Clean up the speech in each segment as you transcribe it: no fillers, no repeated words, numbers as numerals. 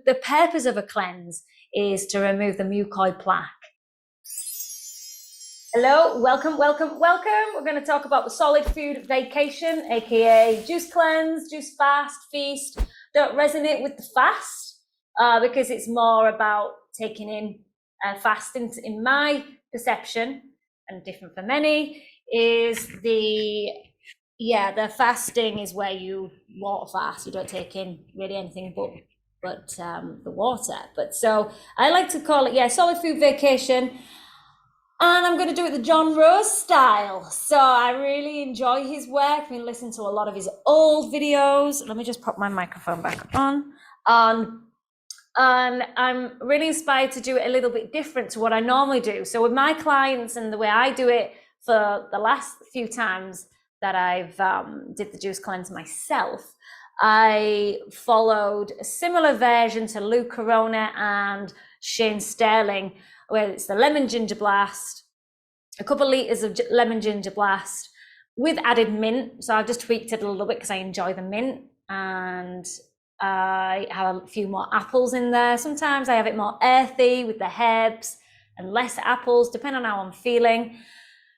the purpose of a cleanse is to remove the mucoid plaque. Hello, welcome. We're going to talk about the solid food vacation, aka juice cleanse, juice fast, feast. Don't resonate with the fast because it's more about taking in fasting. In my perception, and different for many, is the fasting is where you water fast. You don't take in really anything but the water. But so I like to call it solid food vacation. And I'm going to do it the John Rose style. So I really enjoy his work. I've been listening to a lot of his old videos. Let me just pop my microphone back on. And I'm really inspired to do it a little bit different to what I normally do. So with my clients and the way I do it for the last few times that I've did the juice cleanse myself, I followed a similar version to Lou Corona and Shane Sterling, where it's the lemon ginger blast, a couple of liters of lemon ginger blast with added mint. So I've just tweaked it a little bit because I enjoy the mint, and I have a few more apples in there. Sometimes I have it more earthy with the herbs and less apples, depending on how I'm feeling.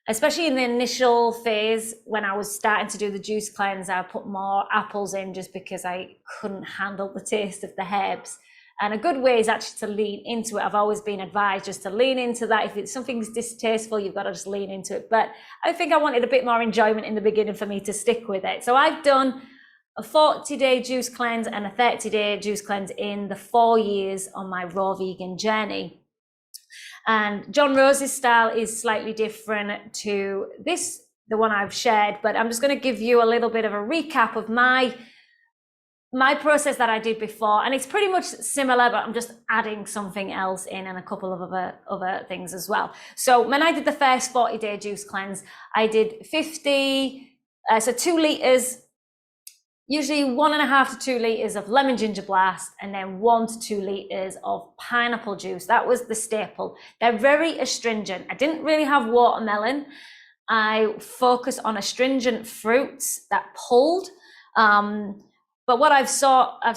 Especially in the initial phase, when I was starting to do the juice cleanse, I put more apples in just because I couldn't handle the taste of the herbs. And a good way is actually to lean into it. I've always been advised just to lean into that. If something's distasteful, you've got to just lean into it. But I think I wanted a bit more enjoyment in the beginning for me to stick with it. So I've done a 40-day juice cleanse and a 30-day juice cleanse in the 4 years on my raw vegan journey. And John Rose's style is slightly different to this, the one I've shared, but I'm just going to give you a little bit of a recap of my process that I did before, and it's pretty much similar, but I'm just adding something else in and a couple of other things as well. So when I did the first 40-day juice cleanse, I did 2 liters, usually 1.5 to 2 liters of lemon ginger blast, and then 1 to 2 liters of pineapple juice. That was the staple. They're very astringent. I didn't really have watermelon. I focus on astringent fruits that pulled. But what I've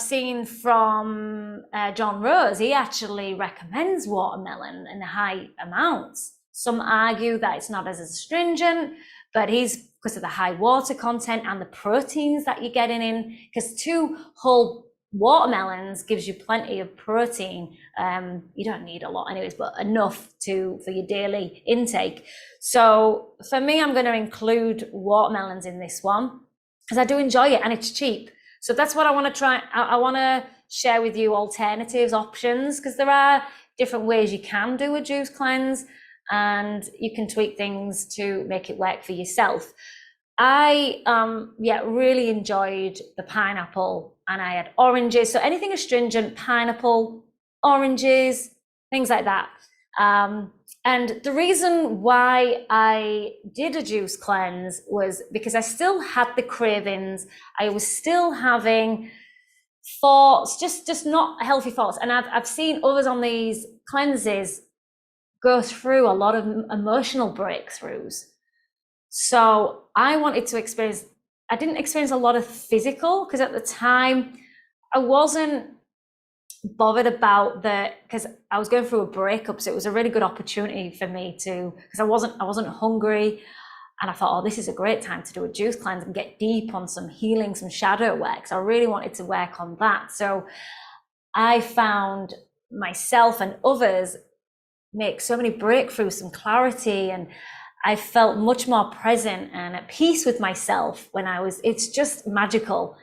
seen from John Rose, he actually recommends watermelon in high amounts. Some argue that it's not as astringent, but because of the high water content and the proteins that you're getting in, because 2 whole watermelons gives you plenty of protein. You don't need a lot anyways, but enough for your daily intake. So for me, I'm going to include watermelons in this one because I do enjoy it and it's cheap. So that's what I want to try. I want to share with you alternatives, options, because there are different ways you can do a juice cleanse and you can tweak things to make it work for yourself. I really enjoyed the pineapple, and I had oranges. So anything astringent, pineapple, oranges, things like that. And the reason why I did a juice cleanse was because I still had the cravings. I was still having thoughts, just not healthy thoughts. And I've seen others on these cleanses go through a lot of emotional breakthroughs. So I wanted to I didn't experience a lot of physical, because at the time I wasn't bothered about because I was going through a breakup, so it was a really good opportunity for me because I wasn't hungry, and I thought, oh, this is a great time to do a juice cleanse and get deep on some healing, some shadow work. So I really wanted to work on that. So I found myself and others make so many breakthroughs, some clarity, and I felt much more present and at peace with myself it's just magical.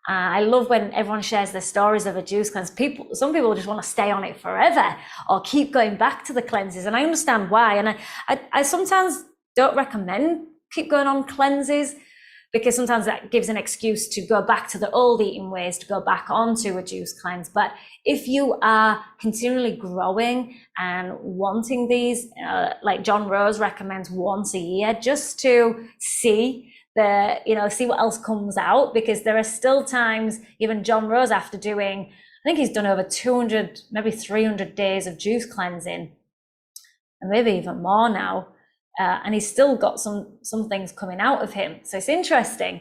I love when everyone shares their stories of a juice cleanse. Some people just want to stay on it forever or keep going back to the cleanses. And I understand why. And I sometimes don't recommend keep going on cleanses, because sometimes that gives an excuse to go back to the old eating ways, to go back onto a juice cleanse. But if you are continually growing and wanting these, like John Rose recommends once a year, just to see what else comes out, because there are still times, even John Rose, after doing, I think he's done over 200, maybe 300 days of juice cleansing, and maybe even more now. And he's still got some things coming out of him. So it's interesting.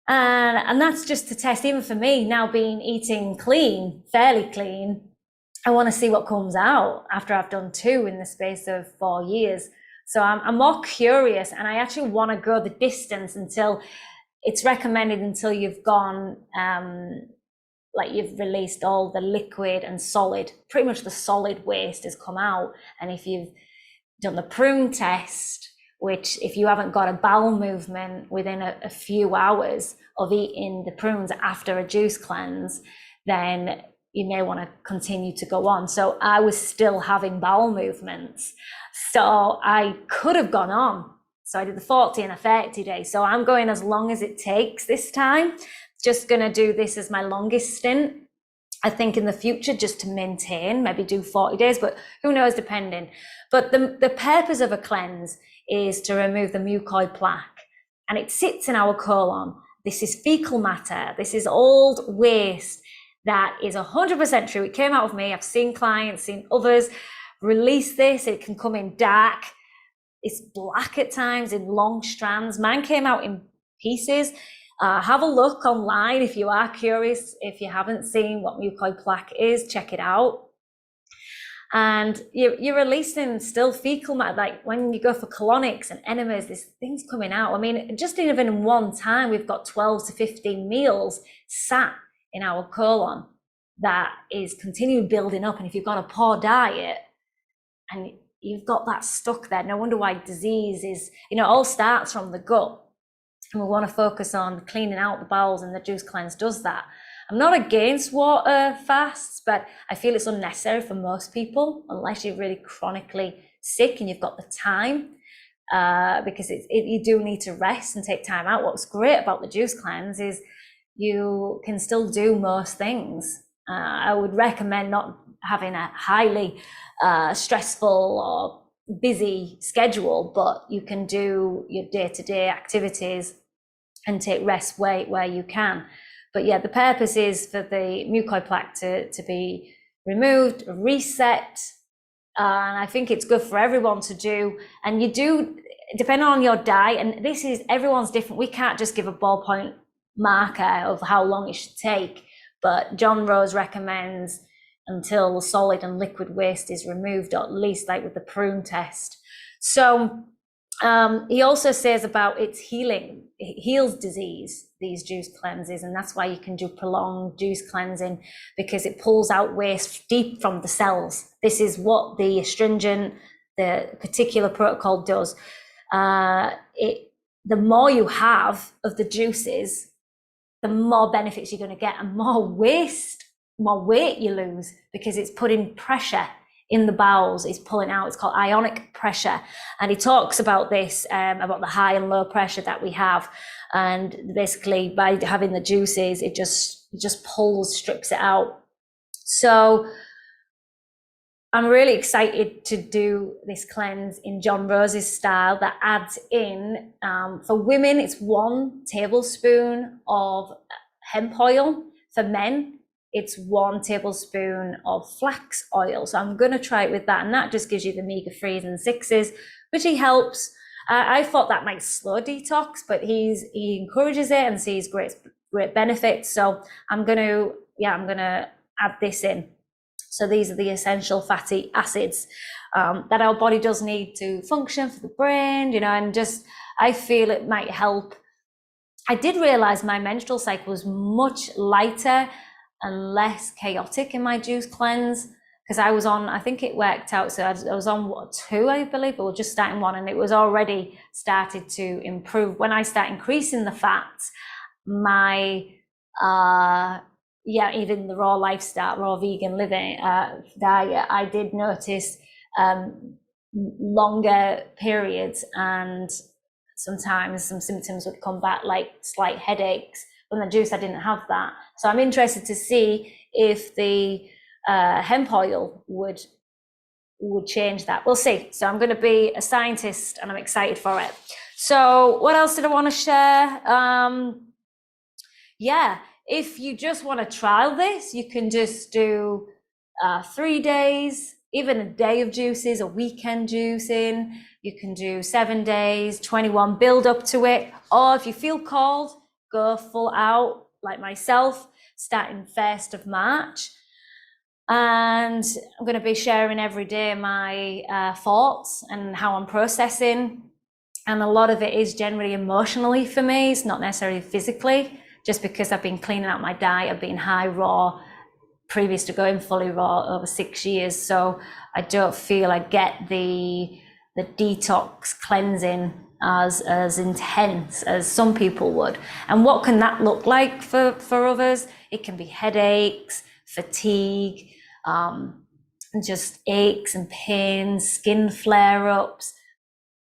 And that's just to test, even for me now being eating clean, fairly clean, I want to see what comes out after I've done 2 in the space of 4 years. So I'm more curious, and I actually want to go the distance until it's recommended until you've gone, like you've released all the liquid and solid, pretty much the solid waste has come out. And if you've done the prune test, which if you haven't got a bowel movement within a few hours of eating the prunes after a juice cleanse, then you may want to continue to go on. So I was still having bowel movements. So I could have gone on. So I did the 40 and a 30 days. So I'm going as long as it takes this time. Just going to do this as my longest stint. I think in the future, just to maintain, maybe do 40 days, but who knows, depending. But the purpose of a cleanse is to remove the mucoid plaque, and it sits in our colon. This is fecal matter. This is old waste that is 100% true. It came out of me. I've seen clients, seen others release this. It can come in dark. It's black at times in long strands. Mine came out in pieces. Have a look online if you are curious. If you haven't seen what mucoid plaque is, check it out. And you're releasing still fecal matter. Like when you go for colonics and enemas, there's things coming out. I mean, just even in one time, we've got 12 to 15 meals sat in our colon that is continuing building up. And if you've got a poor diet and you've got that stuck there, no wonder why disease is, it all starts from the gut. And we want to focus on cleaning out the bowels, and the juice cleanse does that. I'm not against water fasts, but I feel it's unnecessary for most people, unless you're really chronically sick and you've got the time, because you do need to rest and take time out. What's great about the juice cleanse is you can still do most things. I would recommend not having a highly stressful or busy schedule, but you can do your day-to-day activities and take rest where you can. But yeah, the purpose is for the mucoid plaque to be removed, reset. And I think it's good for everyone to do. And you do, depending on your diet, and this is, everyone's different. We can't just give a ballpoint marker of how long it should take. But John Rose recommends until solid and liquid waste is removed, or at least like with the prune test. So he also says about its healing, it heals disease, these juice cleanses, and that's why you can do prolonged juice cleansing, because it pulls out waste deep from the cells. This is what the astringent, the particular protocol does. The more you have of the juices, the more benefits you're going to get, and more weight you lose, because it's putting pressure in the bowels, is pulling out. It's called Ionic Pressure. And he talks about this, about the high and low pressure that we have. And basically by having the juices, it just pulls, strips it out. So I'm really excited to do this cleanse in John Rose's style that adds in, for women, it's 1 tablespoon of hemp oil. For men, it's 1 tablespoon of flax oil. So I'm going to try it with that. And that just gives you the omega-3s and 6s, which he helps. I thought that might slow detox, but he encourages it and sees great benefits. So I'm going to add this in. So these are the essential fatty acids that our body does need to function for the brain, and just, I feel it might help. I did realize my menstrual cycle was much lighter and less chaotic in my juice cleanse, because I was on, I think it worked out, so I was on 2, I believe, or just starting 1, and it was already started to improve. When I start increasing the fats, my even the raw lifestyle, raw vegan living diet, I did notice longer periods, and sometimes some symptoms would come back, like slight headaches. From the juice, I didn't have that. So I'm interested to see if the hemp oil would change that. We'll see. So I'm going to be a scientist, and I'm excited for it. So what else did I want to share? If you just want to trial this, you can just do 3 days, even a day of juices, a weekend juicing. You can do 7 days, 21, build up to it. Or if you feel called, go full out like myself starting 1st of March. And I'm going to be sharing every day my thoughts and how I'm processing. And a lot of it is generally emotionally for me. It's not necessarily physically, just because I've been cleaning out my diet. I've been high raw previous to going fully raw over 6 years. So I don't feel I get the detox cleansing as intense as some people would. And what can that look like for others? It can be headaches, fatigue, just aches and pains, skin flare-ups,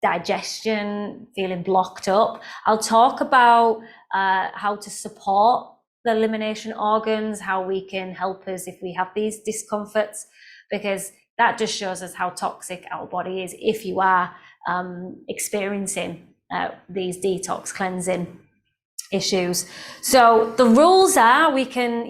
digestion, feeling blocked up. I'll talk about how to support the elimination organs, how we can help us if we have these discomforts, because that just shows us how toxic our body is if you are experiencing these detox cleansing issues. So the rules are we can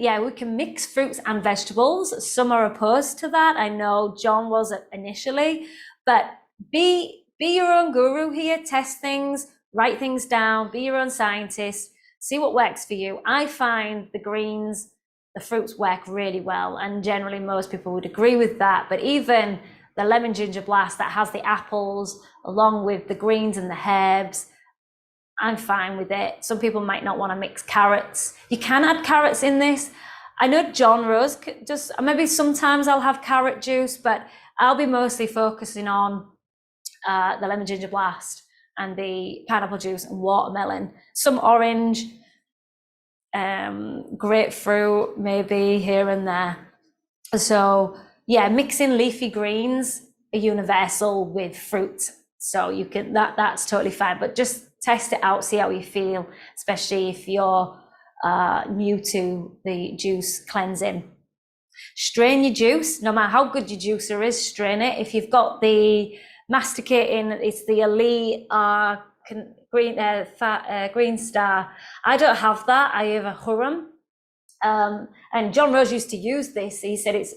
mix fruits and vegetables. Some are opposed to that. I know John was initially, but be your own guru here. Test things, write things down, be your own scientist, see what works for you. I find the greens, the fruits work really well, and generally most people would agree with that. But even the lemon ginger blast that has the apples along with the greens and the herbs, I'm fine with it. Some people might not want to mix carrots. You can add carrots in this. I know John Rose just, maybe sometimes I'll have carrot juice, but I'll be mostly focusing on the lemon ginger blast and the pineapple juice and watermelon, some orange, grapefruit maybe here and there. So yeah, mixing leafy greens are universal with fruit, so you can that's totally fine, but just test it out, see how you feel, especially if you're new to the juice cleansing. Strain your juice. No matter how good your juicer is, strain it. If you've got the masticating, it's the Elite Green Star. I don't have that. I have a Hurum. And John Rose used to use this. He said it's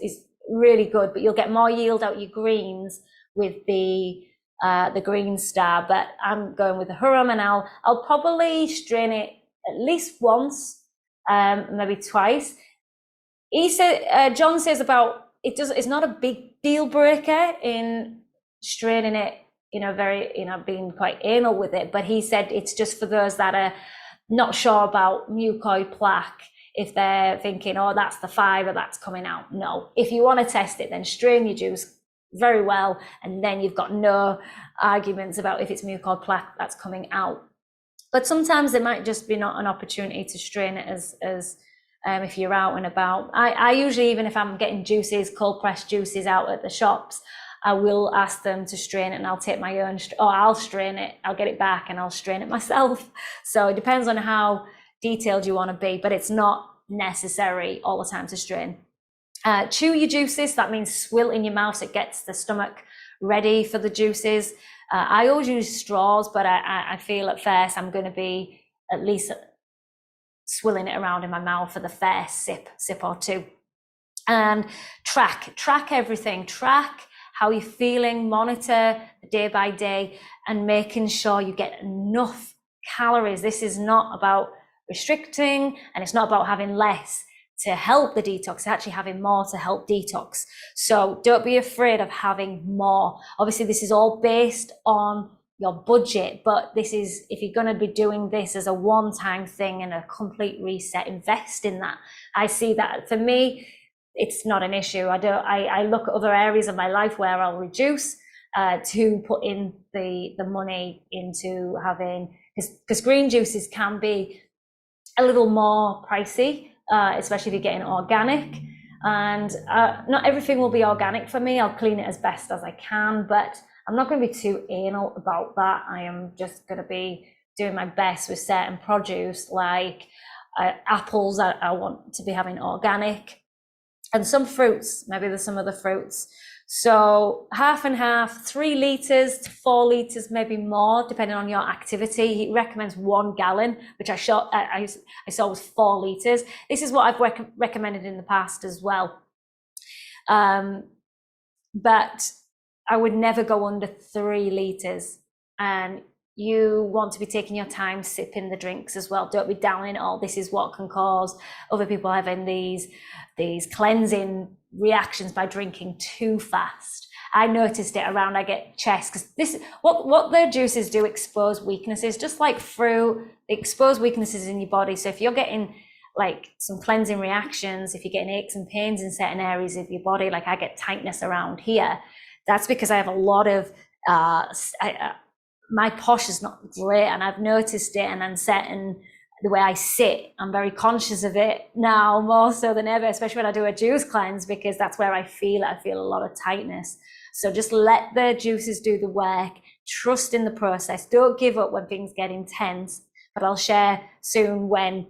really good, but you'll get more yield out your greens with the Green Star. But I'm going with the Hurum, and I'll probably strain it at least once, maybe twice. He said, John says about it's not a big deal breaker in straining it, being quite anal with it, but he said it's just for those that are not sure about mucoid plaque, if they're thinking, oh, that's the fiber that's coming out. No, if you want to test it, then strain your juice very well, and then you've got no arguments about if it's mucoid plaque that's coming out. But sometimes there might just be not an opportunity to strain it as if you're out and about. I usually, even if I'm getting juices, cold pressed juices out at the shops, I will ask them to strain it, and I'll take my own, or I'll strain it, I'll get it back and I'll strain it myself. So it depends on how detailed you want to be, but it's not necessary all the time to strain. Chew your juices. That means swill in your mouth so it gets the stomach ready for the juices. I always use straws, but I feel at first I'm going to be at least swilling it around in my mouth for the first sip or two. And track everything. Track how you're feeling, monitor day by day, and making sure you get enough calories. This is not about restricting, and it's not about having less to help the detox. It's actually having more to help detox. So don't be afraid of having more. Obviously, this is all based on your budget, but this is, if you're going to be doing this as a one-time thing and a complete reset, invest in that. I see that for me, it's not an issue. I look at other areas of my life where I'll reduce to put in the money into having, because green juices can be a little more pricey, especially if you're getting organic. And not everything will be organic for me. I'll clean it as best as I can, but I'm not going to be too anal about that. I am just going to be doing my best with certain produce, like apples. I want to be having organic, and some fruits. Maybe there's some other fruits. So half and half, 3 liters to 4 liters, maybe more, depending on your activity. He recommends 1 gallon, which I saw was 4 liters. This is what I've recommended in the past as well. But I would never go under 3 liters. And you want to be taking your time sipping the drinks as well. Don't be downing it all. This is what can cause other people having these cleansing reactions by drinking too fast. I noticed it around I get chest, because this what the juices do, expose weaknesses, just like fruit, expose weaknesses in your body. So if you're getting like some cleansing reactions, if you're getting aches and pains in certain areas of your body, like I get tightness around here, that's because I have a lot of my posh is not great, and I've noticed it, and I'm setting the way I sit, I'm very conscious of it now, more so than ever, especially when I do a juice cleanse, because that's where I feel a lot of tightness. So just let the juices do the work, trust in the process, don't give up when things get intense, but I'll share soon when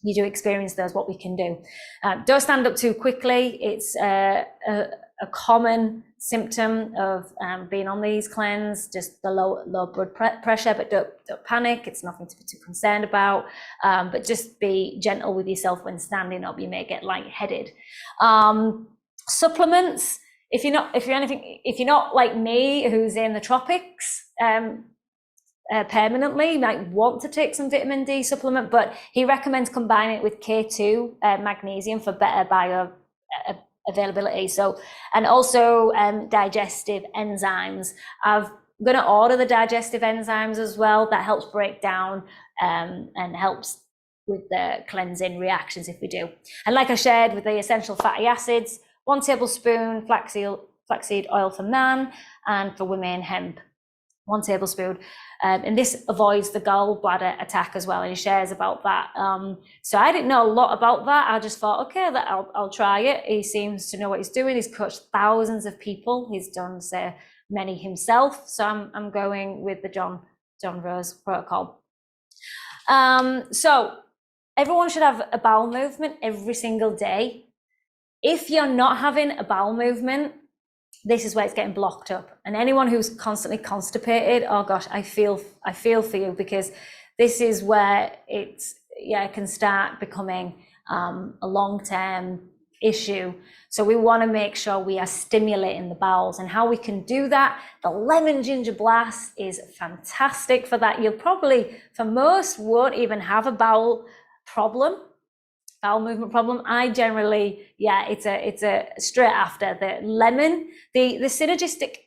you do experience those, what we can do. Don't stand up too quickly. It's a common symptom of being on these cleanse, just the low blood pressure, but don't panic. It's nothing to be too concerned about, but just be gentle with yourself when standing up. You may get lightheaded. Supplements, if you're not like me, who's in the tropics permanently, you might want to take some vitamin D supplement, but he recommends combining it with K2 magnesium for better bio availability. So, and also digestive enzymes. I'm going to order the digestive enzymes as well. That helps break down and helps with the cleansing reactions if we do. And like I shared with the essential fatty acids, 1 tablespoon flaxseed oil for man, and for women, hemp, 1 tablespoon. And this avoids the gallbladder attack as well. And he shares about that. So I didn't know a lot about that. I just thought, okay, that I'll try it. He seems to know what he's doing. He's coached thousands of people. He's done many himself. So I'm going with the John Rose protocol. So everyone should have a bowel movement every single day. If you're not having a bowel movement, this is where it's getting blocked up. And anyone who's constantly constipated, oh gosh, I feel for you, because this is where it can start becoming a long-term issue. So we want to make sure we are stimulating the bowels, and how we can do that. The lemon ginger blast is fantastic for that. You'll probably, for most, won't even have a bowel movement problem. I generally, it's a straight after the lemon, the synergistic,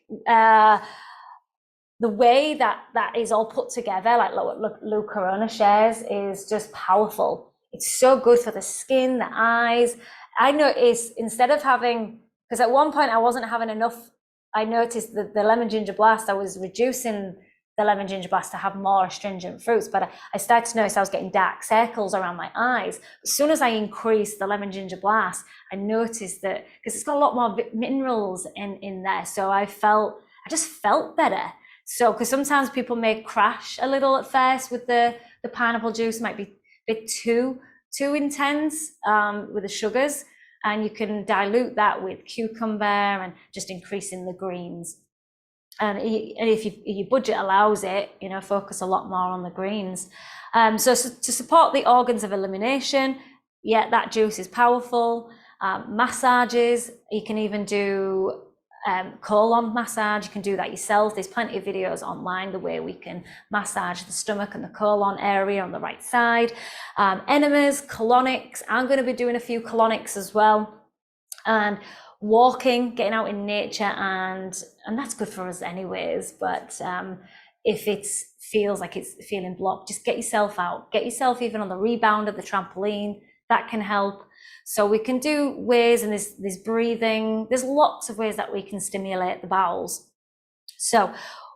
the way that is all put together, like Lou Corona shares, is just powerful. It's so good for the skin, the eyes. I noticed, instead of having, because at one point I wasn't having enough, I noticed that the lemon ginger blast, I was reducing the lemon ginger blast to have more astringent fruits, but I started to notice I was getting dark circles around my eyes. As soon as I increased the lemon ginger blast, I noticed that, because it's got a lot more minerals in there, so I just felt better. So, because sometimes people may crash a little at first with the pineapple juice, might be a bit too intense with the sugars, and you can dilute that with cucumber and just increasing the greens. And if your budget allows it, focus a lot more on the greens. So to support the organs of elimination, that juice is powerful. Massages, you can even do colon massage. You can do that yourself. There's plenty of videos online the way we can massage the stomach and the colon area on the right side. Enemas, colonics. I'm going to be doing a few colonics as well. And walking, getting out in nature, and that's good for us anyways, but if it feels like it's feeling blocked, just get yourself out, get yourself even on the rebound of the trampoline. That can help. So we can do ways, and there's breathing, there's lots of ways that we can stimulate the bowels. So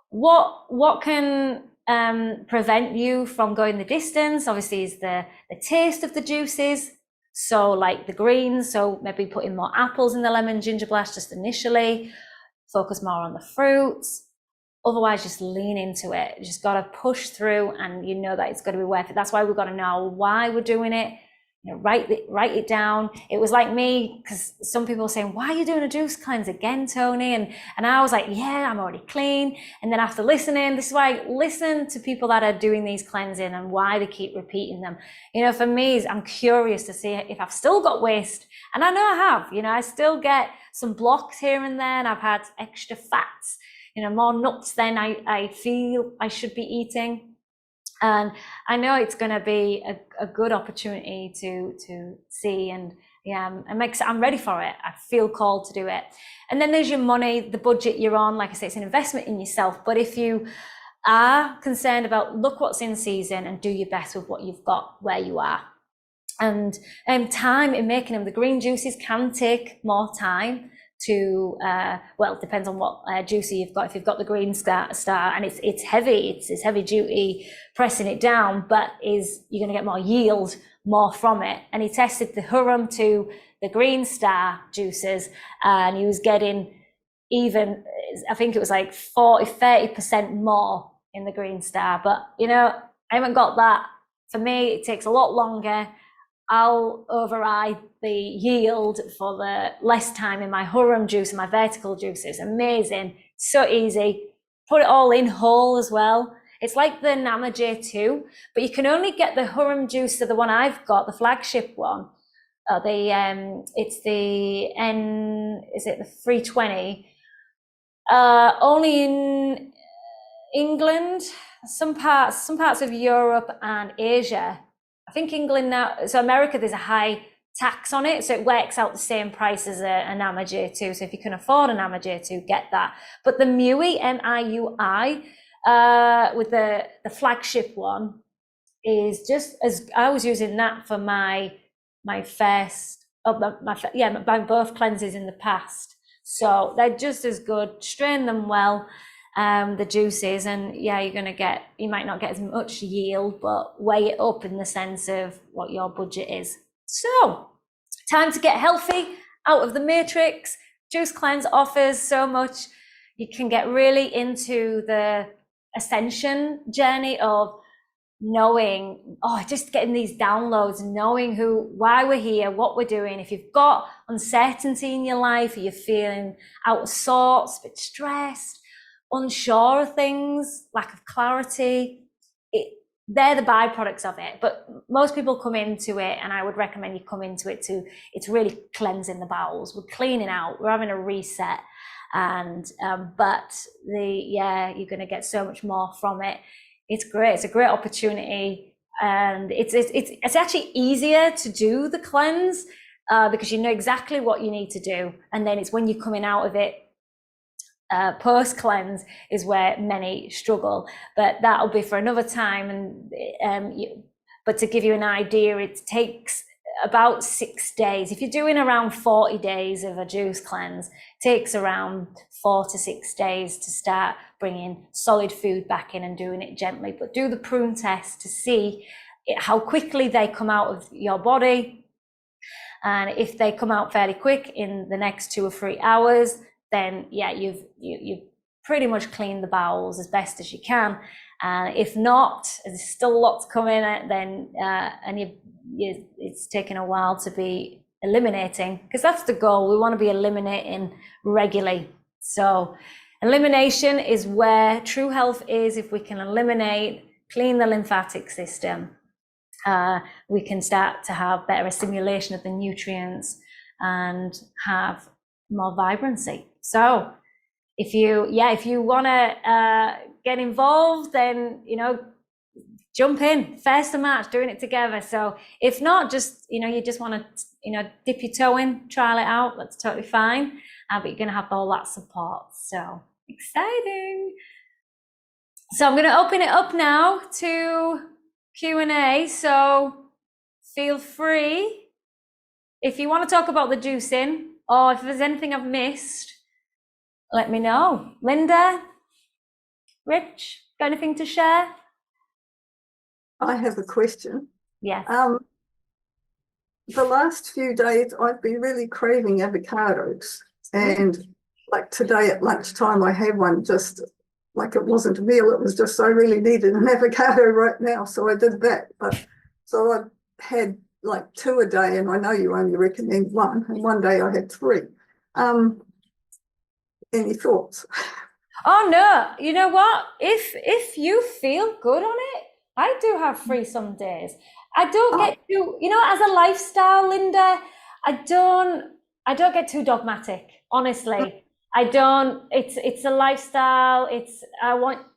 what can prevent you from going the distance, obviously, is the taste of the juices. So like the greens, so maybe putting more apples in the lemon ginger blast just initially, focus more on the fruits. Otherwise, just lean into it. You just got to push through, and you know that it's going to be worth it. That's why we've got to know why we're doing it. Write it down. It was like me, because some people were saying, why are you doing a juice cleanse again, Toni? And I was like, yeah, I'm already clean. And then after listening, this is why I listen to people that are doing these cleansing and why they keep repeating them. For me, I'm curious to see if I've still got waste. And I know I have, I still get some blocks here and there, and I've had extra fats. more nuts than I feel I should be eating. And I know it's going to be a good opportunity to see, and yeah, I'm ready for it. I feel called to do it. And then there's your money, the budget you're on. Like I say, it's an investment in yourself. But if you are concerned about, look what's in season and do your best with what you've got where you are. And time in making them. The green juices can take more time to, well, it depends on what juicer you've got. If you've got the green star and it's heavy, it's heavy duty pressing it down, but you're going to get more yield, more from it. And he tested the Hurum to the green star juices, and he was getting even, I think it was like 30% more in the green star. But I haven't got that. For me, it takes a lot longer. I'll override the yield for the less time in my Hurum juice and my vertical juices. Amazing, so easy. Put it all in whole as well. It's like the Nama J2, but you can only get the Hurum juice, so the one I've got, the flagship one. It's the the 320? Only in England, some parts of Europe and Asia. I think England now, so America, there's a high tax on it, so it works out the same price as a Nama J2. So if you can afford a Nama J2, get that. But the MIUI, M-I-U-I, with the flagship one, is just as, I was using that for my both cleanses in the past. So they're just as good. Strain them well. The juices, and yeah, you might not get as much yield, but weigh it up in the sense of what your budget is. So time to get healthy, out of the matrix. Juice Cleanse offers so much. You can get really into the Ascension journey of knowing, just getting these downloads, knowing why we're here, what we're doing. If you've got uncertainty in your life, or you're feeling out of sorts, a bit stressed, unsure of things, lack of clarity, they're the byproducts of it. But most people come into it, and I would recommend you come into it it's really cleansing the bowels. We're cleaning out, we're having a reset, and but you're going to get so much more from it. It's great. It's a great opportunity, and it's actually easier to do the cleanse because you know exactly what you need to do, and then it's when you're coming out of it post cleanse is where many struggle, but that'll be for another time. And but to give you an idea, it takes about 6 days. If you're doing around 40 days of a juice cleanse, it takes around 4 to 6 days to start bringing solid food back in and doing it gently. But do the prune test to see how quickly they come out of your body, and if they come out fairly quick in the next 2 or 3 hours, then yeah, you've pretty much cleaned the bowels as best as you can. If not, there's still lots coming, then it's taken a while to be eliminating, because that's the goal. We want to be eliminating regularly. So elimination is where true health is. If we can eliminate, clean the lymphatic system, we can start to have better assimilation of the nutrients and have more vibrancy. So if you want to get involved, then jump in, first of March, doing it together. So if not, just you just want to dip your toe in, trial it out, that's totally fine. But you're going to have all that support. So exciting. So I'm going to open it up now to Q&A. So feel free, if you want to talk about the juicing, or if there's anything I've missed, let me know. Linda, Rich, got anything to share? I have a question. Yes. The last few days I've been really craving avocados, and like today at lunchtime I had one, just like it wasn't a meal, it was just I really needed an avocado right now, so I did that. But so I had like 2 a day, and I know you only recommend 1, and one day I had 3. Any thoughts? Oh no, you know what? If you feel good on it, I do have 3 some days. I don't get too, as a lifestyle, Linda, I don't get too dogmatic, honestly. It's a lifestyle. If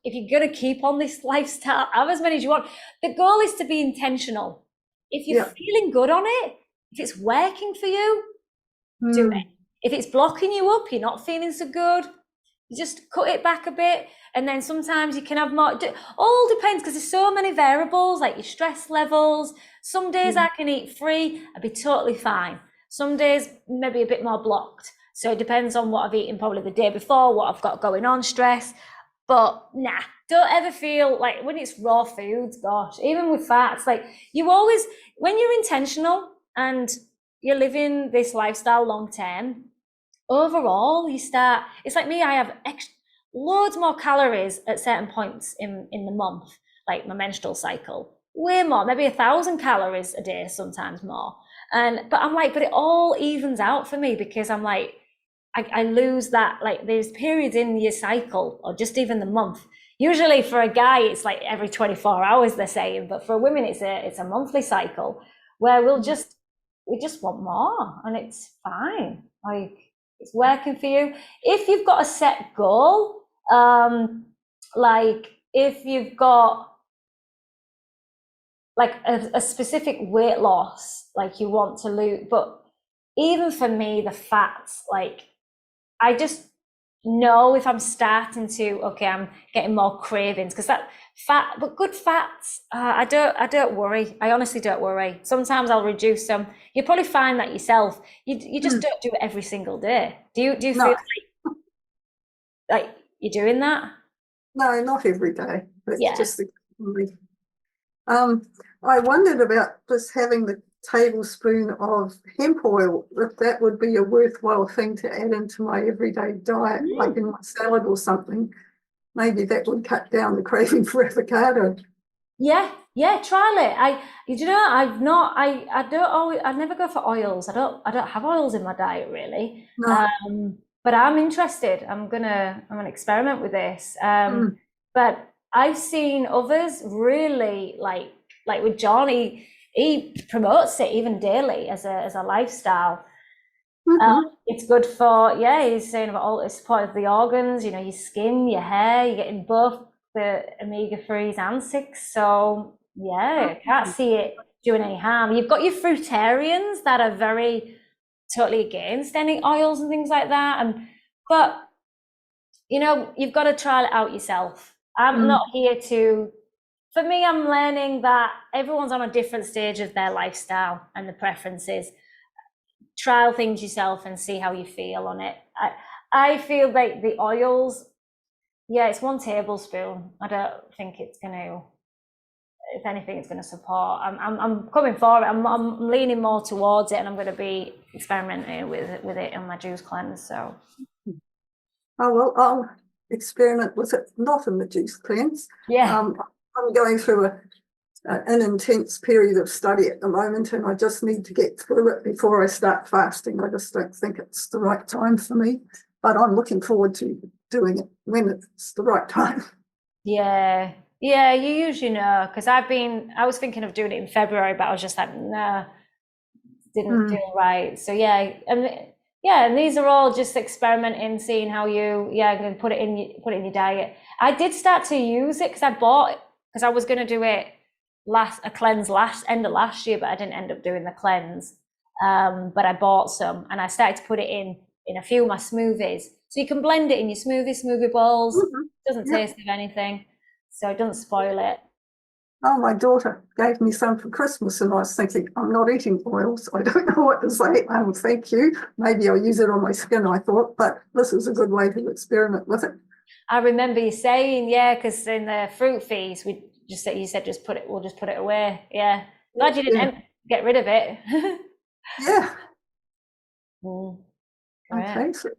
you're going to keep on this lifestyle, have as many as you want. The goal is to be intentional. If you're feeling good on it, if it's working for you, do it. If it's blocking you up, you're not feeling so good, you just cut it back a bit. And then sometimes you can have more, all depends, because there's so many variables, like your stress levels. Some days I can eat free, I'd be totally fine. Some days maybe a bit more blocked. So it depends on what I've eaten probably the day before, what I've got going on, stress. But nah, don't ever feel like when it's raw foods, gosh, even with fats, like you always, when you're intentional and you're living this lifestyle long term, overall you start, it's like me, I have loads more calories at certain points in the month, like my menstrual cycle, way more, maybe 1,000 calories a day, sometimes more. But I'm like, but it all evens out for me, because I'm like, I lose that, like there's periods in your cycle or just even the month. Usually for a guy, it's like every 24 hours they're saying, but for women, it's a monthly cycle where we just want more, and it's fine. Like it's working for you. If you've got a set goal, like if you've got like a specific weight loss, like you want to lose, but even for me, the fats, like I just know if I'm starting to, okay, I'm getting more cravings, because that fat, but good fats, I don't worry. I honestly don't worry. Sometimes I'll reduce them. You probably find that yourself. You just don't do it every single day. Do you feel like you're doing that? No, not every day. It's just I wondered about just having the tablespoon of hemp oil, if that would be a worthwhile thing to add into my everyday diet, like in my salad or something. Maybe that would cut down the craving for avocado. Yeah, try it. I never go for oils. I don't have oils in my diet really. No. But I'm interested. I'm gonna experiment with this. But I've seen others really like with John, he promotes it even daily as a lifestyle. It's good for, he's saying about all it's part of the organs, your skin, your hair, you're getting both the omega-3s and 6. So I can't see it doing any harm. You've got your fruitarians that are very totally against any oils and things like that. But you've got to trial it out yourself. I'm not here for me, I'm learning that everyone's on a different stage of their lifestyle and the preferences. Trial things yourself and see how you feel on it. I feel like the oils, it's 1 tablespoon. I don't think it's going to, if anything, it's going to support. I'm coming for it. I'm leaning more towards it, and I'm going to be experimenting with it in my juice cleanse. So, oh well, I'll experiment with it, not in the juice cleanse. I'm going through an intense period of study at the moment, and I just need to get through it before I start fasting. I just don't think it's the right time for me, but I'm looking forward to doing it when it's the right time. Yeah, you usually know, because I was thinking of doing it in February, but I was just like, nah, didn't feel right. So and these are all just experimenting, seeing how you can put it in your diet. I did start to use it because I was going to do it a cleanse end of last year, but I didn't end up doing the cleanse. But I bought some, and I started to put it in a few of my smoothies. So you can blend it in your smoothie bowls. It doesn't taste of anything, so it doesn't spoil it. Oh, my daughter gave me some for Christmas, and I was thinking, I'm not eating oils. I don't know what to say. Thank you. Maybe I'll use it on my skin, I thought, but this is a good way to experiment with it. I remember you saying, because in the fruit feast, you said we'll just put it away. Yeah. Glad you didn't get rid of it. Yeah. Okay, so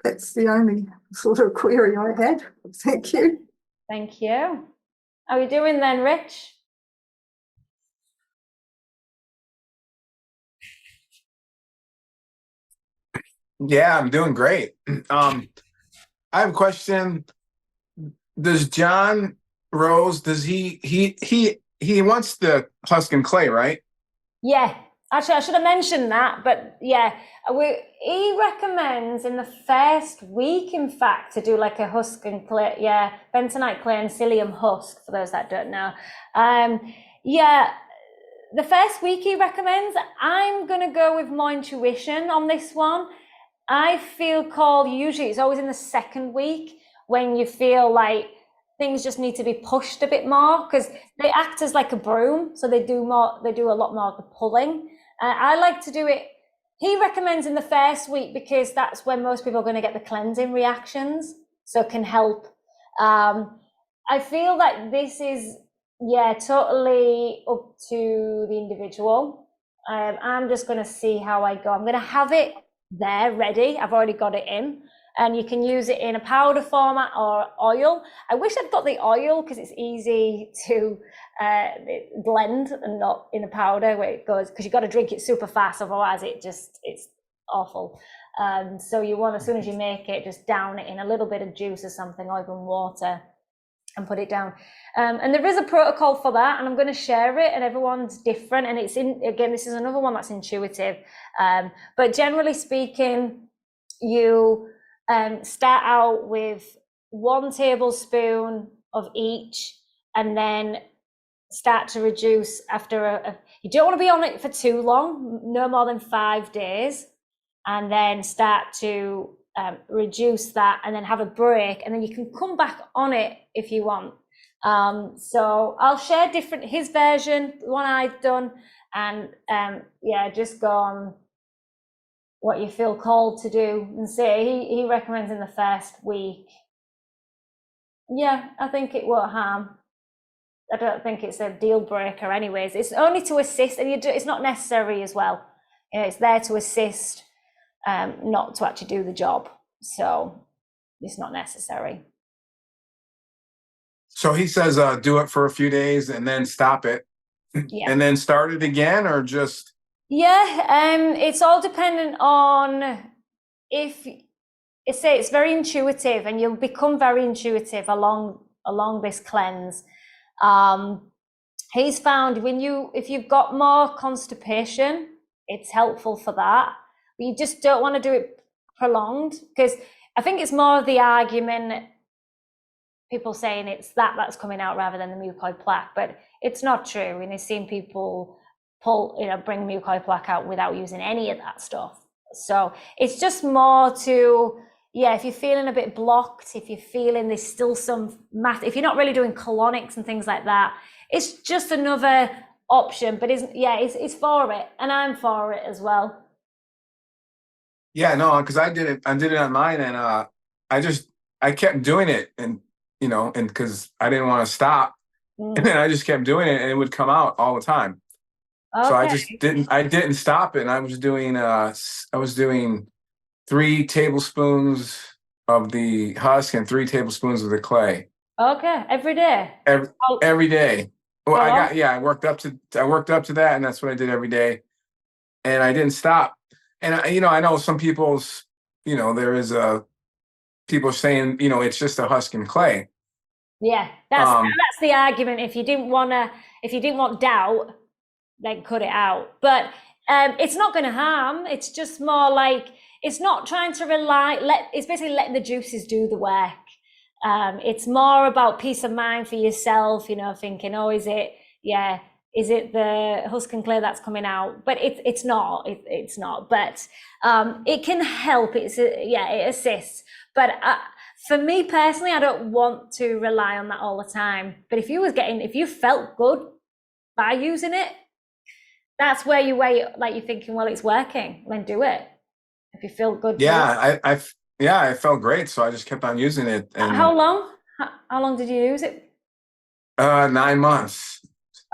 that's the only sort of query I had. Thank you. Thank you. How are you doing then, Rich? Yeah, I'm doing great. I have a question. Does John Rose, does he wants the Husk and clay, right? Yeah. Actually, I should have mentioned that, but yeah, he recommends in the first week, in fact, to do like a husk and clear, bentonite clear and psyllium husk, for those that don't know. The first week he recommends. I'm going to go with my intuition on this one. I feel called, usually it's always in the second week when you feel like things just need to be pushed a bit more, because they act as like a broom, so they do a lot more of the pulling. I like to do it, he recommends in the first week, because that's when most people are going to get the cleansing reactions, so it can help. I feel that this is, totally up to the individual. I'm just going to see how I go. I'm going to have it there ready. I've already got it in. And you can use it in a powder format or oil. I wish I'd got the oil, because it's easy to blend and not in a powder where it goes, because you've got to drink it super fast, otherwise it's awful. So you want, as soon as you make it, just down it in a little bit of juice or something, or even water, and put it down. And there is a protocol for that, and I'm going to share it, and everyone's different. And it's again, this is another one that's intuitive. But generally speaking, you start out with 1 tablespoon of each, and then start to reduce after you don't want to be on it for too long, no more than 5 days, and then start to reduce that, and then have a break, and then you can come back on it if you want. So I'll share his version, the one I've done, and just go on what you feel called to do and say. He recommends in the first week. I think it won't harm. I don't think it's a deal breaker anyways. It's only to assist, and it's not necessary as well. It's there to assist, not to actually do the job. So it's not necessary. So he says, do it for a few days and then stop it, and then start it again, or just? It's all dependent on it's very intuitive, and you'll become very intuitive along this cleanse. He's found if you've got more constipation, it's helpful for that, but you just don't want to do it prolonged, because I think it's more of the argument, people saying it's that's coming out rather than the mucoid plaque, but it's not true. And I've seen people bring mucoid plaque out without using any of that stuff. So it's just more to, if you're feeling a bit blocked, if you're feeling there's still some if you're not really doing colonics and things like that, it's just another option. But it's for it, and I'm for it as well. No, because I did it on mine, and I kept doing it, and and because I didn't want to stop, and I just kept doing it, and it would come out all the time. Okay. So I didn't stop it, and I was doing 3 tablespoons of the husk and 3 tablespoons of the clay. Okay, every day. Every day. Well, I worked up to that, and that's what I did every day, and I didn't stop. And I know some people's, there is people saying, it's just a husk and clay. Yeah, that's the argument. If you didn't want doubt, then cut it out. But it's not going to harm. It's just more like, it's not trying to it's basically letting the juices do the work. It's more about peace of mind for yourself, thinking, is it the husk and clay that's coming out? But it's not. It's not. But it can help. It assists. But for me personally, I don't want to rely on that all the time. But if you felt good by using it, that's where you're thinking, well, it's working, then do it. If you feel good. I felt great, so I just kept on using it. And how long did you use it? 9 months.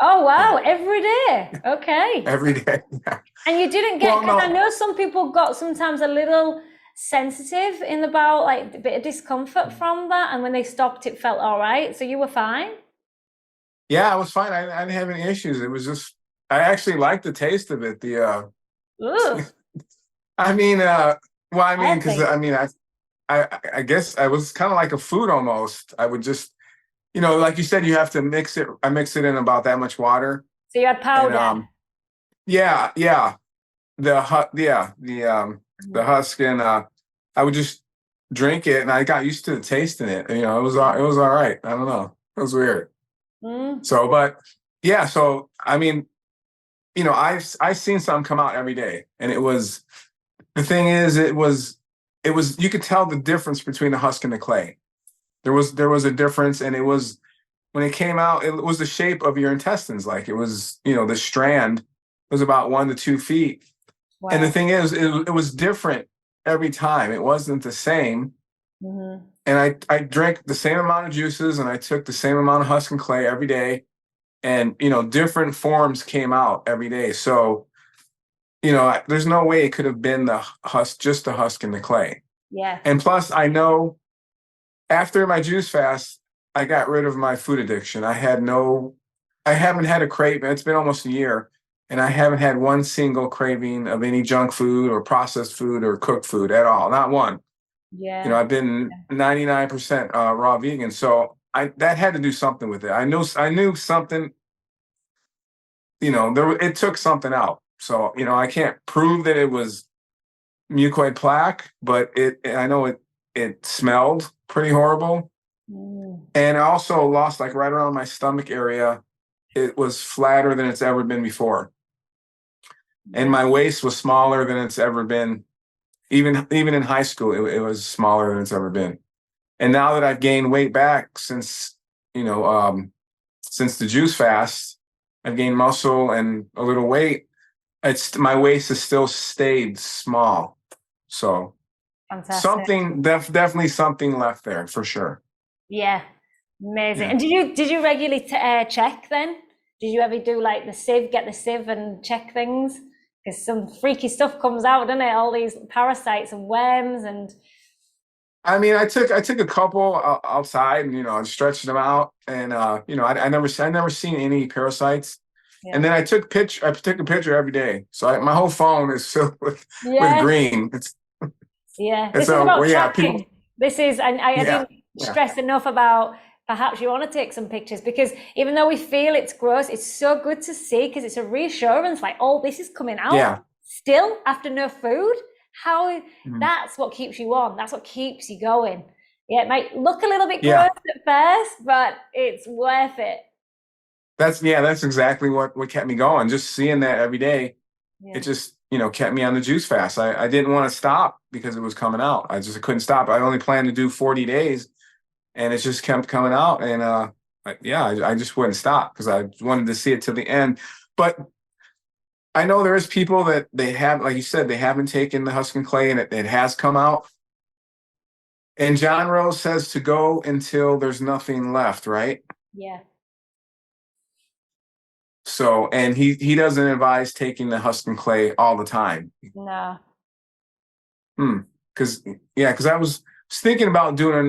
Oh wow, every day. Okay. Every day. Yeah. And you didn't get, I know some people got sometimes a little sensitive in the bowel, like a bit of discomfort from that, and when they stopped it felt all right. So you were fine? Yeah, I was fine. I didn't have any issues. It was just, I actually liked the taste of it. Ooh. Because I guess I was kind of like a food almost. I would just, like you said, you have to mix it. I mix it in about that much water. So you had powder? Yeah, yeah. The husk, and I would just drink it, and I got used to the taste in it. It was all right. I don't know. It was weird. Mm. So, but yeah, so I mean, I've seen some come out every day, and the thing is, it was you could tell the difference between the husk and the clay. There was a difference, and it was when it came out, it was the shape of your intestines. Like it was, the strand was about 1 to 2 feet. And the Wow. thing is, it was different every time. It wasn't the same. Mm-hmm. And I drank the same amount of juices, and I took the same amount of husk and clay every day. And, different forms came out every day. So, there's no way it could have been just the husk and the clay. Yeah. And plus, I know after my juice fast, I got rid of my food addiction. I haven't had a craving. It's been almost a year, and I haven't had one single craving of any junk food or processed food or cooked food at all. Not one. Yeah. I've been 99% raw vegan. So that had to do something with it. I knew something, it took something out. So, I can't prove that it was mucoid plaque, but I know it smelled pretty horrible. Mm. And I also lost, like, right around my stomach area. It was flatter than it's ever been before. And my waist was smaller than it's ever been. Even in high school, it was smaller than it's ever been. And now that I've gained weight back since the juice fast, I've gained muscle and a little weight. My waist has still stayed small. So Fantastic. definitely something left there for sure. Yeah. Amazing. Yeah. And did you regularly check then? Did you ever do like get the sieve and check things? Because some freaky stuff comes out, doesn't it? All these parasites and worms and I mean, I took a couple outside, and I stretched them out, and I never seen any parasites. yeah. And then I took a picture every day, so my whole phone is filled with Yeah. green. Yeah. It's This is about yeah, people. tracking. This is, and I Yeah, didn't yeah, stress enough about perhaps you want to take some pictures because even though we feel it's gross, it's so good to see because it's a reassurance like, oh, this is coming out yeah. still after no food. How Mhm. that's what keeps you on. That's what keeps you going. Yeah, it might look a little bit Yeah. gross at first, but it's worth it. That's exactly what kept me going. Just seeing that every day, Yeah. it just kept me on the juice fast. I didn't want to stop because it was coming out. I couldn't stop. I only planned to do 40 days, and it just kept coming out. And I just wouldn't stop because I wanted to see it to the end. But I know there's people that they have, like you said, they haven't taken the husk and clay, and it has come out. And John Rose says to go until there's nothing left, right? Yeah. So, and he doesn't advise taking the husk and clay all the time. No. Because I was thinking about doing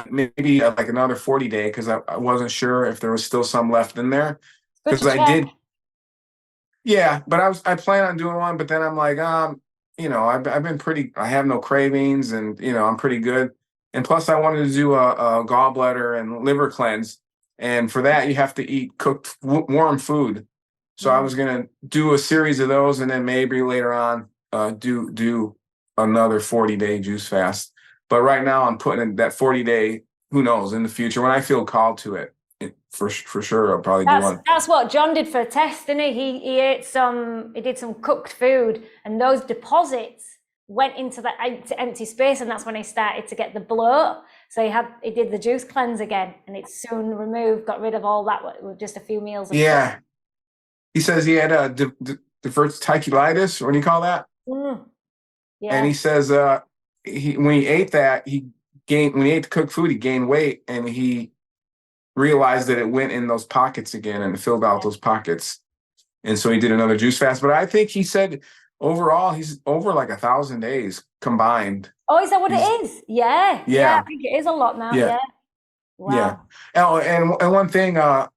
maybe like another 40 day because I wasn't sure if there was still some left in there. Good Because to I did, check. yeah, but I plan on doing one, but then I'm like, I've been I have no cravings, and I'm pretty good. And plus I wanted to do a gallbladder and liver cleanse. And for that, you have to eat cooked warm food. So I was gonna do a series of those, and then maybe later on do another 40-day juice fast. But right now I'm putting in that 40-day. Who knows, in the future when I feel called to it, for sure I'll probably do one. That's what John did for a test, didn't he? He did some cooked food, and those deposits went into that empty space, and that's when he started to get the bloat. So he did the juice cleanse again, and it soon got rid of all that with just a few meals of Yeah, he says he had a diverticulitis. What do you call that? Yeah. And he says when he ate that, when he ate the cooked food, he gained weight, and he realized that it went in those pockets again and filled out those pockets. And so he did another juice fast. But I think he said overall he's over like 1,000 days combined. Oh, is that what it is? Yeah. Yeah. I think it is a lot now. Yeah. Yeah. Wow. Yeah. Oh, and one thing I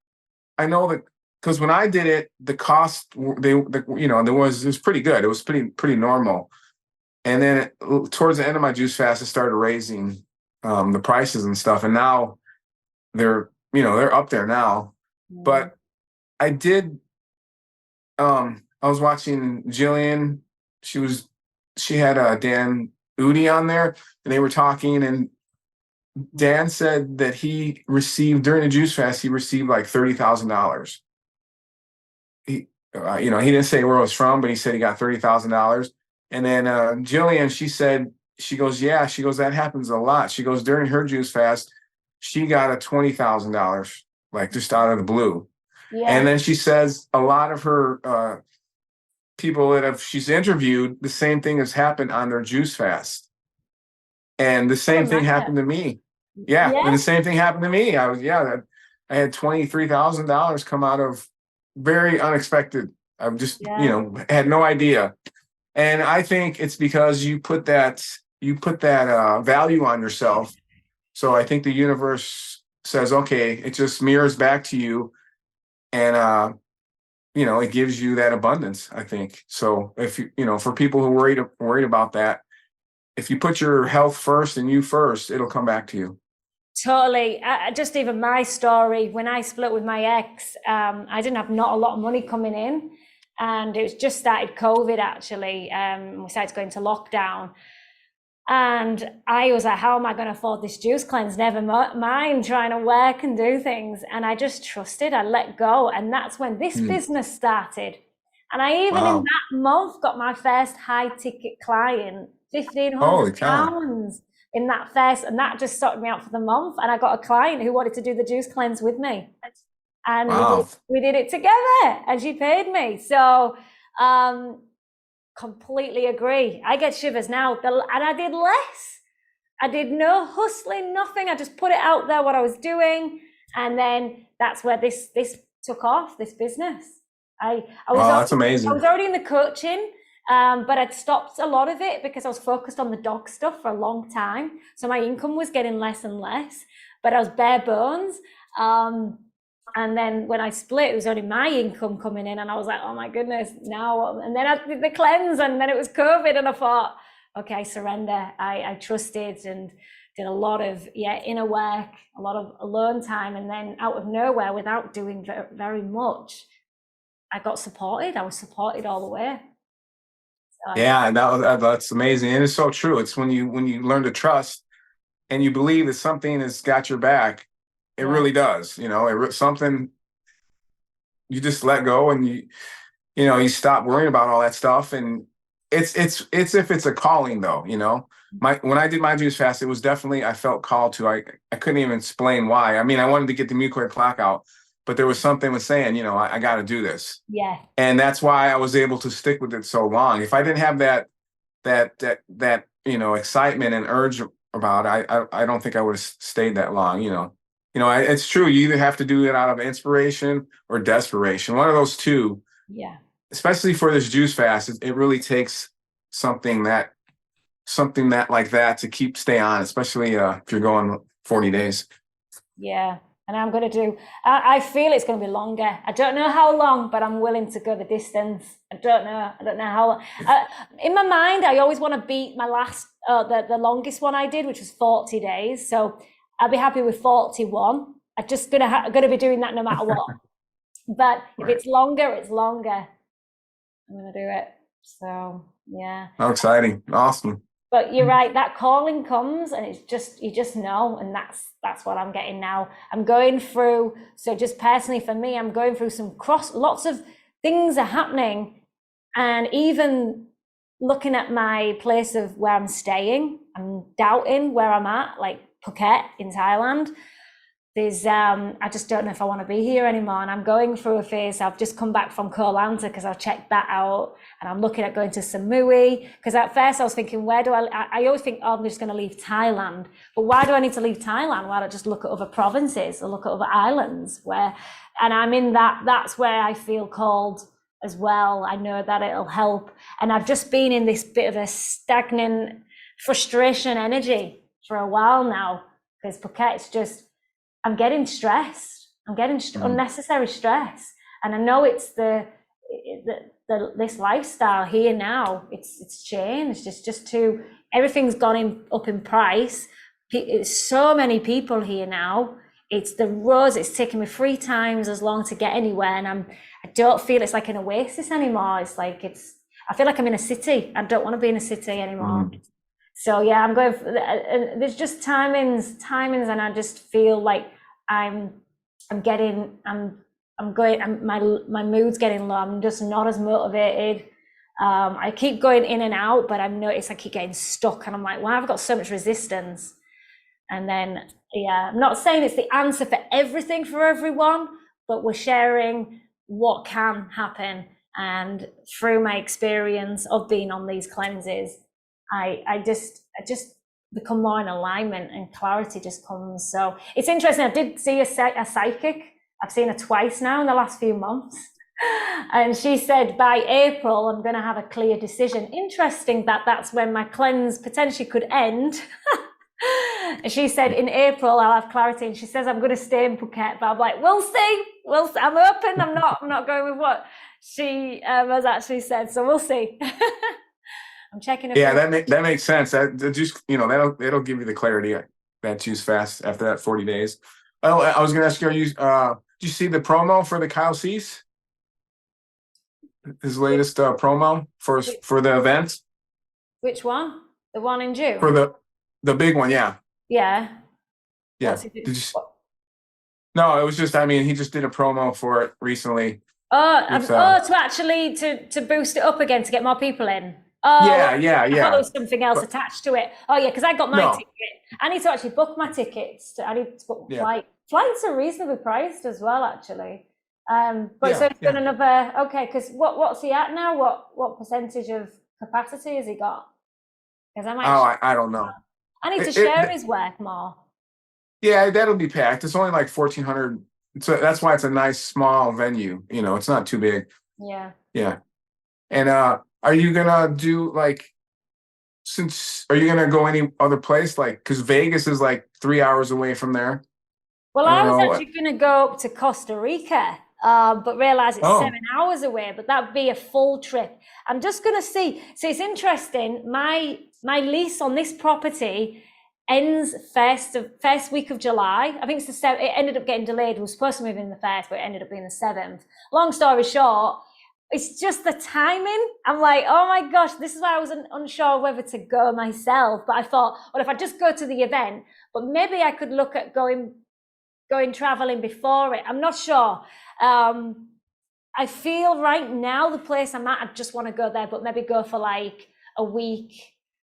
know that because when I did it, the cost it was pretty good. It was pretty normal. And then towards the end of my juice fast, it started raising the prices and stuff. And now they're up there now. But I did I was watching Jillian. She had Dan Udi on there, and they were talking, and Dan said that he received during the juice fast, he received like $30,000. He, he didn't say where it was from, but he said he got $30,000. And then Jillian, she goes, that happens a lot. She goes, during her juice fast, she got a $20,000, like just out of the blue. Yeah. And then she says a lot of her people that she's interviewed, the same thing has happened on their juice fast. And the same thing happened to me. Yeah. And the same thing happened to me. I had $23,000 come out of very unexpected. I just, had no idea. And I think it's because you put that value on yourself. So I think the universe says, okay, it just mirrors back to you. And, it gives you that abundance, I think. So if for people who are worried about that, if you put your health first and you first, it'll come back to you. Totally. Just even my story, when I split with my ex, I didn't have not a lot of money coming in, and it was just started COVID actually. We started going to lockdown, and I was like, how am I going to afford this juice cleanse? Never mind trying to work and do things. And I just trusted, I let go. And that's when this business started. And I even in that month got my first high ticket client, £1,500 in that first, and that just sorted me out for the month. And I got a client who wanted to do the juice cleanse with me, and we did it together, and she paid me. So completely agree. I get shivers now, and I did less. I did no hustling, nothing. I just put it out there what I was doing, and then that's where this took off, this business. That's amazing. I was already in the coaching, but I'd stopped a lot of it because I was focused on the dog stuff for a long time. So my income was getting less and less, but I was bare bones. And then when I split, it was only my income coming in, and I was like, oh my goodness, now. And then I did the cleanse, and then it was COVID, and I thought, okay, surrender. I trusted and did a lot of inner work, a lot of alone time, and then out of nowhere, without doing very much, I got supported. I was supported all the way. So, yeah, and that's amazing, and it's so true. It's when you learn to trust and you believe that something has got your back. It really does. Something you just let go, and you stop worrying about all that stuff. And it's if it's a calling though, when I did my juice fast, it was definitely, I felt called to. I couldn't even explain why. I mean, I wanted to get the mucoid plaque out, but there was something was saying, I got to do this. Yeah. And that's why I was able to stick with it so long. If I didn't have that excitement and urge about it, I don't think I would have stayed that long. It's true. You either have to do it out of inspiration or desperation. One of those two. Yeah. Especially for this juice fast, it really takes something that like that to stay on, especially if you're going 40 days. Yeah. And I'm going to do, I feel it's going to be longer. I don't know how long, but I'm willing to go the distance. I don't know how long. In my mind, I always want to beat my last, the longest one I did, which was 40 days. So I'll be happy with 41. I'm just going to be doing that no matter what. But if it's longer, it's longer. I'm going to do it. So, yeah. How exciting. Awesome. But you're right, that calling comes, and it's just, you just know, and that's what I'm getting now. I'm going through, so just personally for me, I'm going through lots of things are happening, and even looking at my place of where I'm staying, I'm doubting where I'm at, like Phuket in Thailand. There's, I just don't know if I want to be here anymore. And I'm going through a phase. I've just come back from Koh Lanta because I've checked that out. And I'm looking at going to Samui. Because at first I was thinking, I always think, I'm just going to leave Thailand. But why do I need to leave Thailand? Why don't I just look at other provinces or look at other islands and I'm in that's where I feel called as well. I know that it'll help. And I've just been in this bit of a stagnant frustration energy for a while now. Because Phuket's just, I'm getting stressed. I'm getting unnecessary stress, and I know it's this lifestyle here now. It's changed. It's just everything's gone up in price. It's so many people here now. it's the roads. It's taken me 3 times as long to get anywhere, and I don't feel it's like an oasis anymore. It's like I feel like I'm in a city. I don't want to be in a city anymore. So yeah, I'm going for, there's just timings, and I just feel like my mood's getting low. I'm just not as motivated. I keep going in and out, but I've noticed I keep getting stuck, and I'm like, why have I got so much resistance? And then, yeah, I'm not saying it's the answer for everything for everyone, but we're sharing what can happen. And through my experience of being on these cleanses, I just become more in alignment, and clarity just comes. So it's interesting. I did see a psychic. I've seen her twice now in the last few months. And she said by April, I'm going to have a clear decision. Interesting that that's when my cleanse potentially could end. And she said in April, I'll have clarity. And she says, I'm going to stay in Phuket. But I'm like, we'll see. I'm open. I'm not going with what she has actually said. So we'll see. I'm checking. Yeah, that makes sense. That just, that'll give you the clarity that juice fast after that 40 days. Oh, I was going to ask you, did you see the promo for the Kyle Cease? His latest promo for the event? Which one? The one in June? For the big one, yeah. Yeah. Yeah. No, it was just, he just did a promo for it recently. To actually to boost it up again, to get more people in. Oh, yeah. I thought there was something else attached to it. Oh yeah, because I got my ticket. I need to actually book my tickets. I need to book flight. Flights are reasonably priced as well, actually. But so it's done another, okay, because what's he at now? What percentage of capacity has he got? Because I don't know. I need to share his work more. Yeah, that'll be packed. It's only like 1,400. So that's why it's a nice small venue. It's not too big. Yeah. Yeah. And are you gonna do are you gonna go any other place? Like, because Vegas is like 3 hours away from there. Well, I was actually gonna go up to Costa Rica. But realize it's 7 hours away, but that'd be a full trip. I'm just going to see. So it's interesting. My lease on this property ends first week of July. I think it's the 7th. It ended up getting delayed. We were supposed to move in the 1st, but it ended up being the 7th. Long story short, it's just the timing. I'm like, oh my gosh, this is why I was unsure whether to go myself. But I thought, well, if I just go to the event, but maybe I could look at going traveling before it. I'm not sure. I feel right now the place I'm at, I just want to go there, but maybe go for like a week,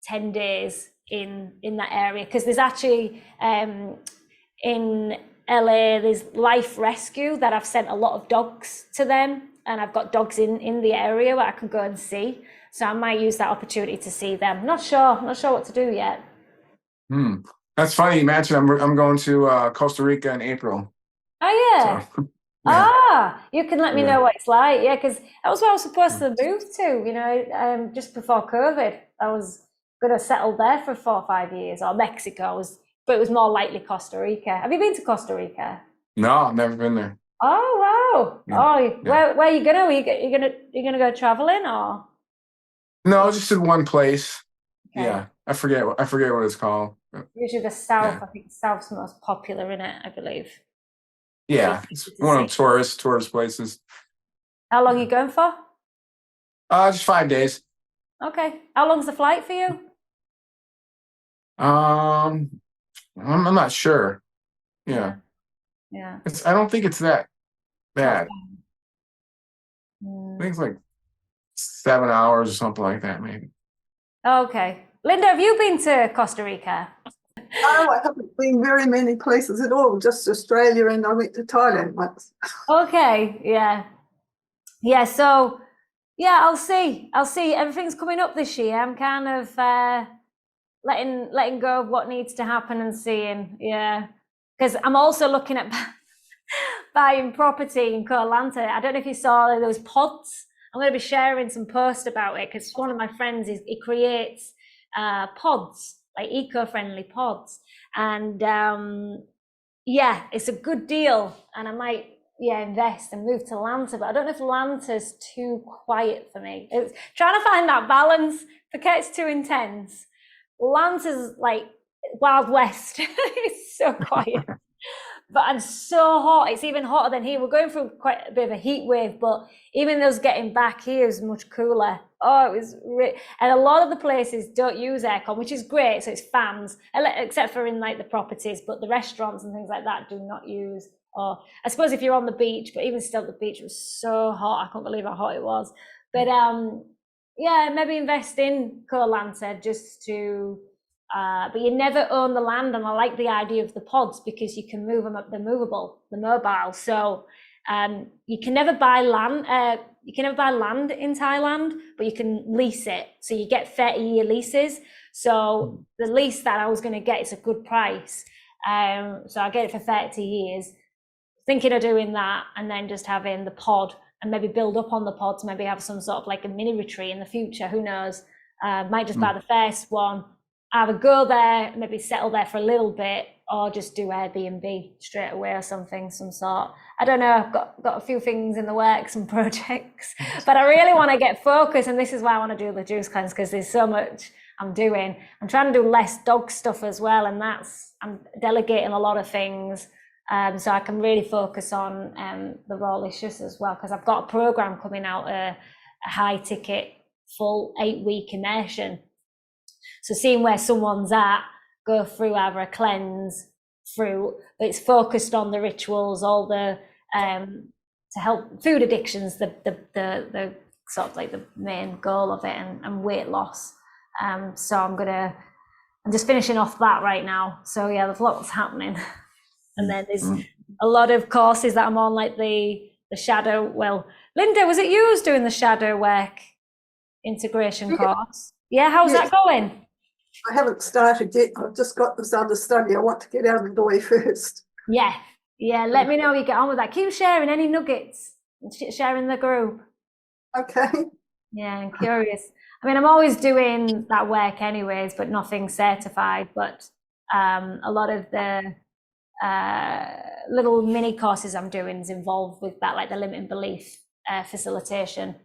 10 days in that area. Because there's actually in LA, there's Life Rescue that I've sent a lot of dogs to them, and I've got dogs in the area where I can go and see. So I might use that opportunity to see them. Not sure what to do yet. That's funny you mentioned. I'm going to Costa Rica in April. Oh yeah. So, yeah. You can let me know what it's like. Yeah, because that was where I was supposed to move to. Just before COVID, I was going to settle there for 4 or 5 years, or Mexico but it was more likely Costa Rica. Have you been to Costa Rica? No, I've never been there. Oh wow! Where are you gonna? Are you gonna go traveling or? No, just in one place. Okay. Yeah, I forget what it's called. Usually the South. I think the South's the most popular in it, I believe. Yeah, it's one of the tourist places. How long are you going for? Just 5 days. Okay. How long's the flight for you? I'm not sure. Yeah. I don't think it's that bad. I think it's like 7 hours or something like that, maybe. Okay. Linda, have you been to Costa Rica? No, I haven't been very many places at all, just Australia, and I went to Thailand once. Okay, yeah. So, yeah, I'll see. Everything's coming up this year. I'm kind of letting go of what needs to happen and seeing, because I'm also looking at buying property in Koh Lanta. I don't know if you saw those pods. I'm going to be sharing some post about it because one of my friends he creates pods, like eco-friendly pods, and it's a good deal, and I might invest and move to Lanta, but I don't know if Lanta's too quiet for me. It's trying to find that balance. Phuket's too intense. Lanta's like Wild West. It's so quiet. but it's so hot. It's even hotter than here. We're going through quite a bit of a heat wave, but even us getting back here is much cooler. Oh, it was and a lot of the places don't use aircon, which is great. So it's fans, except for in like the properties, but the restaurants and things like that do not use. Or I suppose if you're on the beach, but even still, the beach was so hot. I can't believe how hot it was. But yeah, maybe invest in Koh-Lanta just to. But you never own the land, and I like the idea of the pods because you can move them up. They're movable, they're mobile. So you can never buy land. You can never buy land in Thailand, but you can lease it. So you get 30-year leases. So the lease that I was going to get is a good price. So I get it for 30 years. Thinking of doing that, and then just having the pod and maybe build up on the pods. Maybe have some sort of like a mini retreat in the future. Who knows? Might just buy the first one. Either go there, maybe settle there for a little bit, or just do Airbnb straight away or something, some sort. I don't know, I've got a few things in the works, some projects, but I really want to get focused, and this is why I want to do the juice cleanse, because there's so much I'm doing. I'm trying to do less dog stuff as well, and I'm delegating a lot of things, so I can really focus on the Rawlicious as well, because I've got a program coming out, a high ticket, full 8-week immersion. So seeing where someone's at, go through either a cleanse through, but it's focused on the rituals, all the to help food addictions, the sort of like the main goal of it, and weight loss. So I'm just finishing off that right now. So yeah, there's lots happening. And then there's a lot of courses that I'm on, like the shadow. Well, Linda, was it you who's doing the shadow work integration course? Yeah, how's that going? I haven't started yet. I've just got this understudy. I want to get out of the way first. Yeah. Let me know how you get on with that. Keep sharing any nuggets. Sharing the group. Okay. Yeah, I'm curious. I mean, I'm always doing that work anyways, but nothing certified. But a lot of the little mini courses I'm doing is involved with that, like the limiting belief facilitation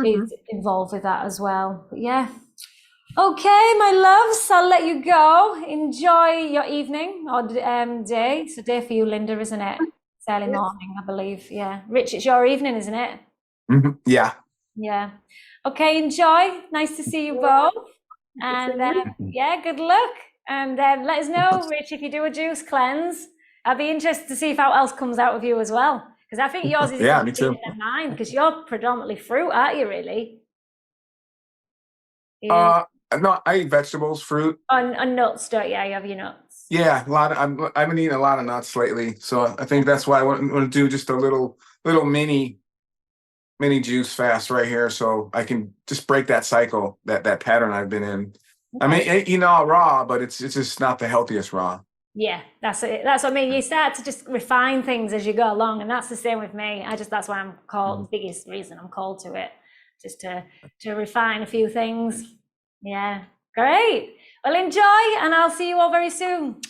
is involved with that as well. But yeah. Okay, my loves, I'll let you go. Enjoy your evening or day. It's a day for you, Linda, isn't it? It's early morning, I believe. Yeah. Rich, it's your evening, isn't it? Yeah. Yeah. Okay, enjoy. Nice to see you both. And yeah, good luck. And let us know, Rich, if you do a juice cleanse. I'd be interested to see if what else comes out of you as well. Because I think yours is me too. Than mine, because you're predominantly fruit, aren't you, really? No, I eat vegetables, fruit, and nuts. Don't you? You have your nuts. Yeah, I've been eating a lot of nuts lately, so I think that's why I want to do just a little mini juice fast right here, so I can just break that cycle, that pattern I've been in. Okay. I mean, eating all raw, but it's just not the healthiest raw. Yeah, that's it. That's what I mean. You start to just refine things as you go along, and that's the same with me. That's why I'm called. The biggest reason I'm called to it, just to refine a few things. Yeah, great. Well, enjoy, and I'll see you all very soon.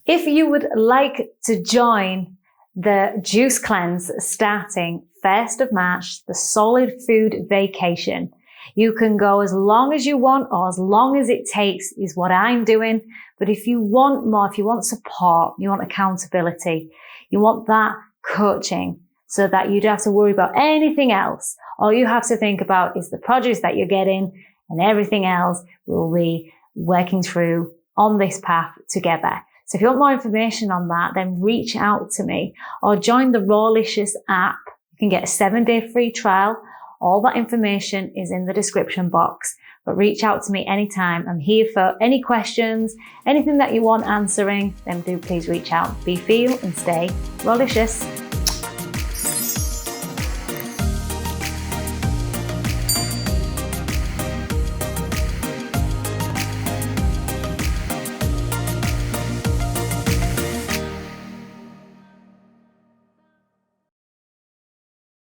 If you would like to join the juice cleanse starting 1st of March, the solid food vacation, you can go as long as you want or as long as it takes is what I'm doing. But if you want more, if you want support, you want accountability, you want that coaching so that you don't have to worry about anything else. All you have to think about is the produce that you're getting, and everything else will be working through on this path together. So if you want more information on that, then reach out to me or join the Rawlicious app. You can get a 7-day free trial. All that information is in the description box, but reach out to me anytime. I'm here for any questions, anything that you want answering, then do please reach out. Be, feel, and stay Rawlicious.